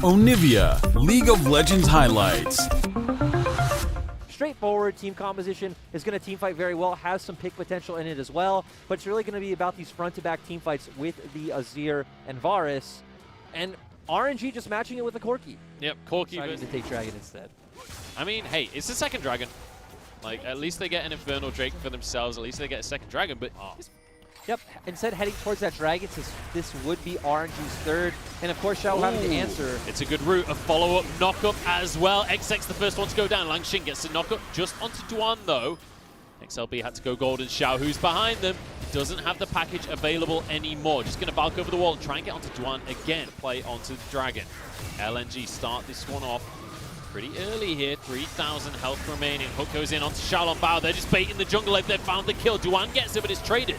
Onivia, League of Legends highlights. Straightforward team composition, is going to team fight very well, has some pick potential in it as well, but it's really going to be about these front-to-back team fights with the Azir and Varus, and RNG just matching it with the Corki. Yep, Corki. Deciding to take Dragon instead. I mean, hey, it's the second Dragon. Like, at least they get an Infernal Drake for themselves, at least they get a second Dragon, but... Yep, instead heading towards that Dragon, since this would be RNG's third, and of course Xiao having to answer. It's a good route, a follow-up knock-up as well. XX the first one to go down, Langxing gets the knock-up just onto Duan though. XLB had to go golden. Xiao, who's behind them, doesn't have the package available anymore. Just going to bulk over the wall and try and get onto Duan again, play onto the Dragon. LNG start this one off pretty early here, 3,000 health remaining. Hook goes in onto Xiaolongbao. They're just baiting the jungle if they've found the kill. Duan gets it, but it's traded.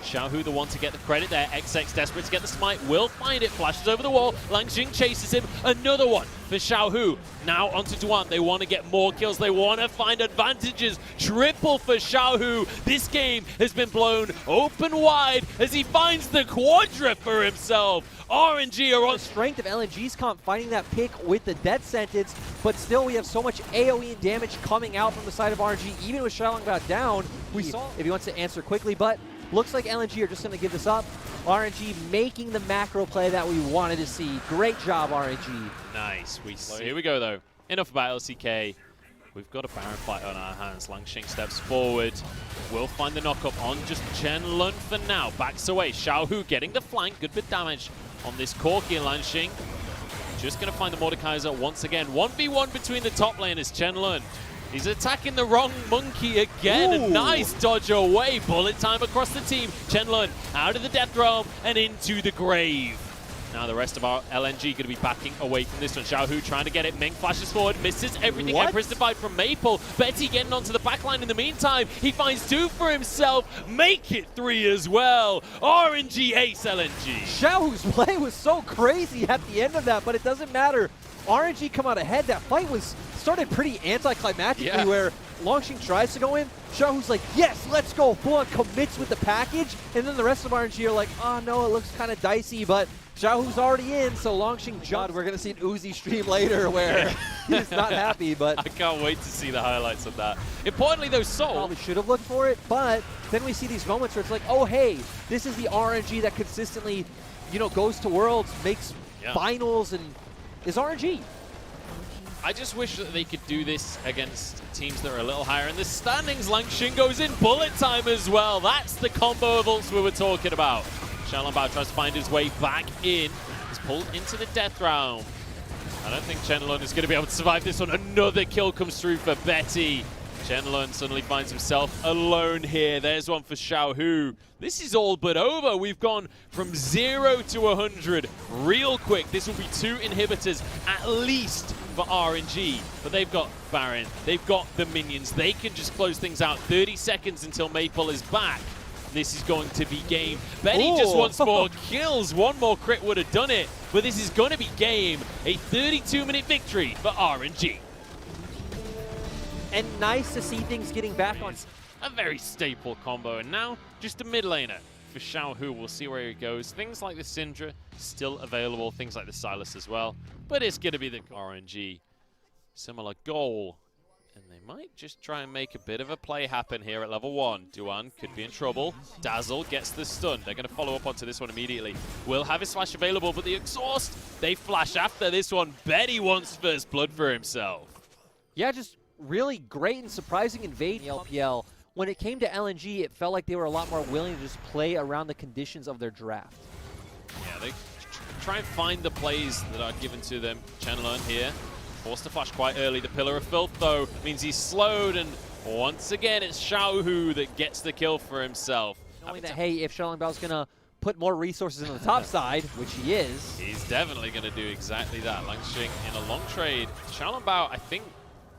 Xiaohu the one to get the credit there. XX desperate to get the smite, will find it, flashes over the wall. Langxing chases him, another one for Xiaohu. Now onto Duan, they want to get more kills, they want to find advantages. Triple for Xiaohu. This game has been blown open wide as he finds the quadra for himself. RNG are on the strength of LNG's comp, finding that pick with the death sentence, but still we have so much AoE and damage coming out from the side of RNG, even with Xiaolongbao down. We saw if he wants to answer quickly, but looks like LNG are just going to give this up. RNG making the macro play that we wanted to see. Great job, RNG. Nice. Here we go, though. Enough about LCK. We've got a Baron fight on our hands. Langxing steps forward. We'll find the knock-up on just Chenlun for now. Backs away. Xiaohu getting the flank. Good bit of damage on this Corki, and Langxing just going to find the Mordekaiser once again. 1v1 between the top laners. Chenlun. He's attacking the wrong monkey again. A nice dodge away. Bullet time across the team. Chenlun out of the death realm and into the grave. Now the rest of our LNG going to be backing away from this one. Xiaohu trying to get it. Ming flashes forward, misses everything. Empress Divide from Maple. Betty getting onto the backline in the meantime. He finds two for himself. Make it three as well. RNG ace LNG. Xiaohu's play was so crazy at the end of that, but it doesn't matter. RNG come out ahead. That fight started pretty anticlimactically where Langxing tries to go in. Xiaohu's like, yes, let's go. Full-on commits with the package. And then the rest of RNG are like, oh no, it looks kind of dicey, but Xiaohu's already in, so Langxing jumped. We're going to see an Uzi stream later where he's not happy, but... I can't wait to see the highlights of that. Importantly, though, Soul... Probably should have looked for it, but then we see these moments where it's like, oh, hey, this is the RNG that consistently, goes to Worlds, makes finals, and is RNG. I just wish that they could do this against teams that are a little higher in the standings. Langxing goes in bullet time as well. That's the combo of ults we were talking about. Xiaolongbao tries to find his way back in. He's pulled into the death round. I don't think Chenlun is going to be able to survive this one. Another kill comes through for Betty. Chenlun suddenly finds himself alone here. There's one for Xiaohu. This is all but over. We've gone from 0 to 100 real quick. This will be 2 inhibitors at least for RNG. But they've got Baron. They've got the minions. They can just close things out. 30 seconds until Maple is back. This is going to be game. Betty just wants more kills. One more crit would have done it. But this is going to be game. A 32-minute victory for RNG. And nice to see things getting back on. A very staple combo. And now, just a mid laner for Xiaohu. We'll see where he goes. Things like the Syndra still available. Things like the Sylas as well. But it's going to be the RNG. Similar goal. And they might just try and make a bit of a play happen here at level 1. Duan could be in trouble. Dazzle gets the stun. They're going to follow up onto this one immediately. Will have his flash available, but the exhaust, they flash after this one. Betty wants first blood for himself. Yeah, just really great and surprising invade in the LPL. When it came to LNG, it felt like they were a lot more willing to just play around the conditions of their draft. Yeah, they try and find the plays that are given to them. Chenlun here. Forced to flash quite early. The Pillar of Filth, though, means he's slowed, and once again, it's Xiaohu that gets the kill for himself. Knowing that, hey, if Xiaolongbao's going to put more resources on the top side, which he is. He's definitely going to do exactly that. Langxing in a long trade. Xiaolongbao, I think,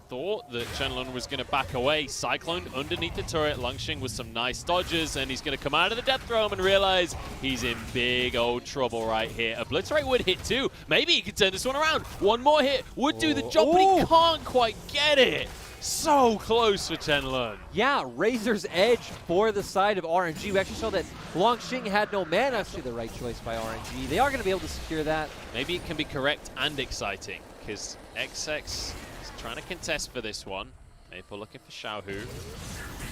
thought that Chenlun was going to back away. Cyclone underneath the turret. Langxing with some nice dodges, and he's going to come out of the death realm and realize he's in big old trouble right here. Obliterate would hit too. Maybe he could turn this one around. One more hit would do the job, but he can't quite get it. So close for Chenlun. Yeah, Razor's Edge for the side of RNG. We actually saw that Longxing had no mana. Actually, the right choice by RNG. They are going to be able to secure that. Maybe it can be correct and exciting, because XX is trying to contest for this one. Maple looking for Xiaohu.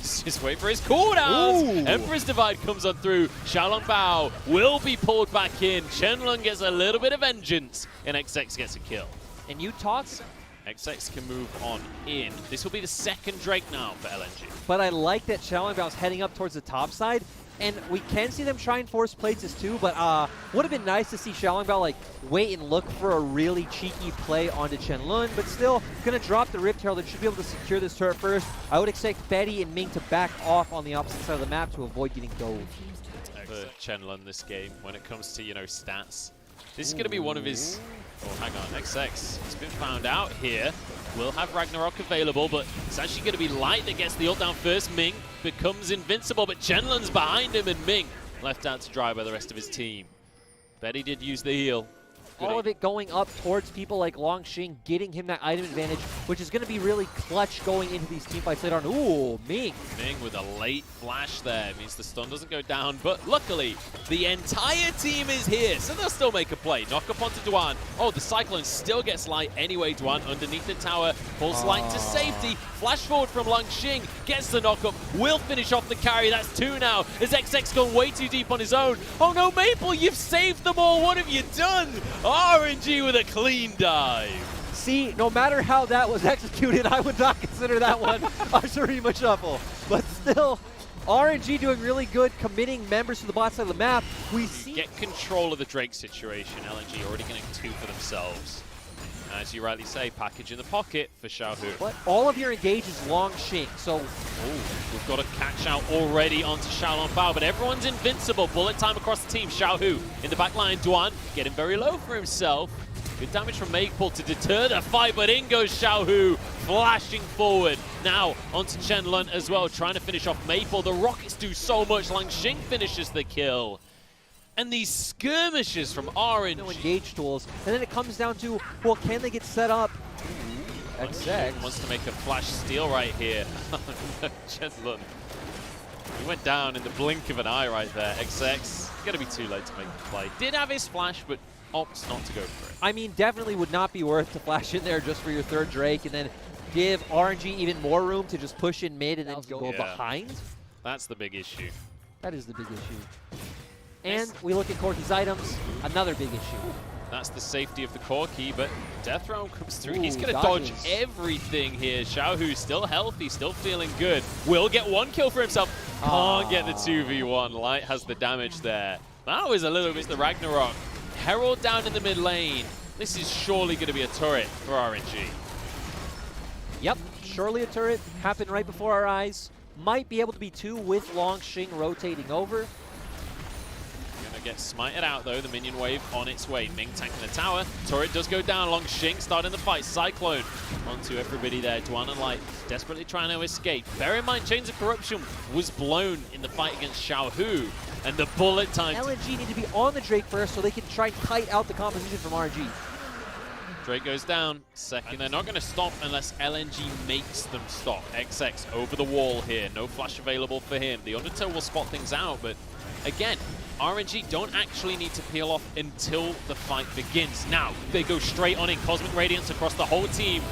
Just wait for his cooldowns. Emperor's Divide comes on through. Xiaolongbao will be pulled back in. Chenlun gets a little bit of vengeance, and XX gets a kill. And you talked, XX can move on in. This will be the second Drake now for LNG. but I like that Xiaolongbao's heading up towards the top side. And we can see them try and force plates too, but would have been nice to see Xiaolongbao like wait and look for a really cheeky play onto Chenlun, but still gonna drop the Rift Herald and should be able to secure this turret first. I would expect Betty and Ming to back off on the opposite side of the map to avoid getting dove. For Chenlun this game, when it comes to, you know, stats. This is gonna be one of his, oh hang on, XX, it's been found out here. Will have Ragnarok available, but it's actually going to be Light that gets the ult down first. Ming becomes invincible, but Chenlun's behind him, and Ming left out to dry by the rest of his team. Betty did use the heal. All of it going up towards people like Longxing, getting him that item advantage, which is going to be really clutch going into these teamfights later on. Ooh, Ming. Ming with a late flash there. Means the stun doesn't go down, but luckily, the entire team is here, so they'll still make a play. Knock up onto Duan. Oh, the Cyclone still gets Light anyway. Duan underneath the tower, pulls Light to safety. Flash forward from Longxing, gets the knock up, will finish off the carry. That's 2 now, as XX gone way too deep on his own. Oh no, Maple, you've saved them all. What have you done? RNG with a clean dive. See, no matter how that was executed, I would not consider that one a Shurima shuffle. But still, RNG doing really good, committing members to the bot side of the map. We see Get control of the Drake situation. LNG already getting 2 for themselves. As you rightly say, package in the pocket for Xiaohu. but all of your engage is Longxing, so We've got a catch out already onto Xiaolongbao, but everyone's invincible. Bullet time across the team. Xiaohu in the back line. Duan getting very low for himself. Good damage from Maple to deter the fight, but in goes Xiaohu, flashing forward. Now onto Chenlun as well, trying to finish off Maple. The rockets do so much. Longxing finishes the kill. And these skirmishes from RNG. no engage tools. And then it comes down to, well, can they get set up? XX wants to make a flash steal right here. Chenlun. He went down in the blink of an eye right there. XX, gonna be too late to make the play. Did have his flash, but opts not to go for it. I mean, definitely would not be worth to flash in there just for your third Drake and then give RNG even more room to just push in mid and then go behind. That's the big issue. That is the big issue. And we look at Corky's items, another big issue. That's the safety of the Corky, but Death Realm comes through. He's Ooh, going to dodge dodges. everything here. Xiaohu's still healthy, still feeling good. Will get 1 kill for himself. Can't get the 2v1. Light has the damage there. That was a little bit the Ragnarok. Herald down in the mid lane. This is surely going to be a turret for RNG. Yep, surely a turret happened right before our eyes. Might be able to be 2 with Longxing rotating over. Get smited out though, the minion wave on its way. Ming tanking the tower. Turret does go down. Longxing starting the fight. Cyclone onto everybody there. Duan and Light desperately trying to escape. Bear in mind, Chains of Corruption was blown in the fight against Xiaohu. And the bullet time. LNG need to be on the Drake first so they can try and kite out the composition from RNG. Drake goes down. Second, they're not going to stop unless LNG makes them stop. XX over the wall here. No flash available for him. The Undertow will spot things out, but again, RNG don't actually need to peel off until the fight begins. Now, they go straight on in. Cosmic Radiance across the whole team.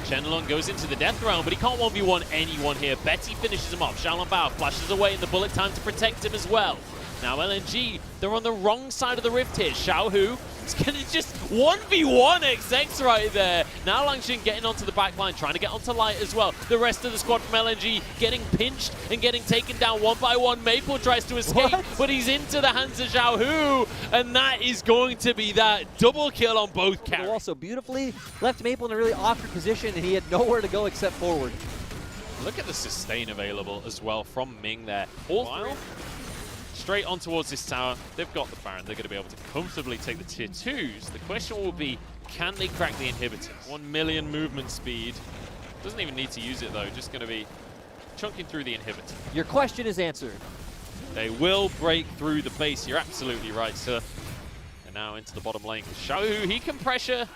Chenlun goes into the Death Realm, but he can't 1v1 anyone here. Betty finishes him off. Xiaolongbao flashes away in the bullet time to protect him as well. Now LNG, they're on the wrong side of the rift here. Xiaohu is going to just 1v1 XX right there. Now Longxing getting onto the back line, trying to get onto Light as well. The rest of the squad from LNG getting pinched and getting taken down 1 by 1. Maple tries to escape, but he's into the hands of Xiaohu, and that is going to be that double kill on both carries. Also beautifully left Maple in a really awkward position, and he had nowhere to go except forward. Look at the sustain available as well from Ming there. All straight on towards this tower. They've got the Baron. They're going to be able to comfortably take the tier 2s. The question will be, can they crack the inhibitors? 1 million movement speed. Doesn't even need to use it though. Just going to be chunking through the inhibitor. Your question is answered. They will break through the base. You're absolutely right, sir. And now into the bottom lane. Xiaohu, he can pressure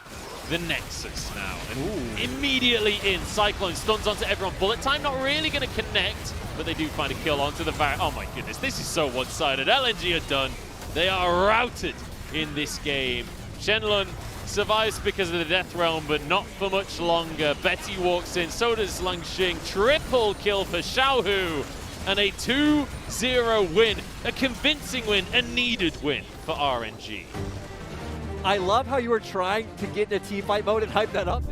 the Nexus now. And immediately in. Cyclone stuns onto everyone. Bullet time not really going to connect, but they do find a kill onto the Var. Oh my goodness, this is so one-sided. LNG are done. They are routed in this game. Shenlong survives because of the Death Realm, but not for much longer. Betty walks in, so does Langxing. Triple kill for Xiaohu, and a 2-0 win. A convincing win, a needed win for RNG. I love how you were trying to get into team fight mode and hype that up.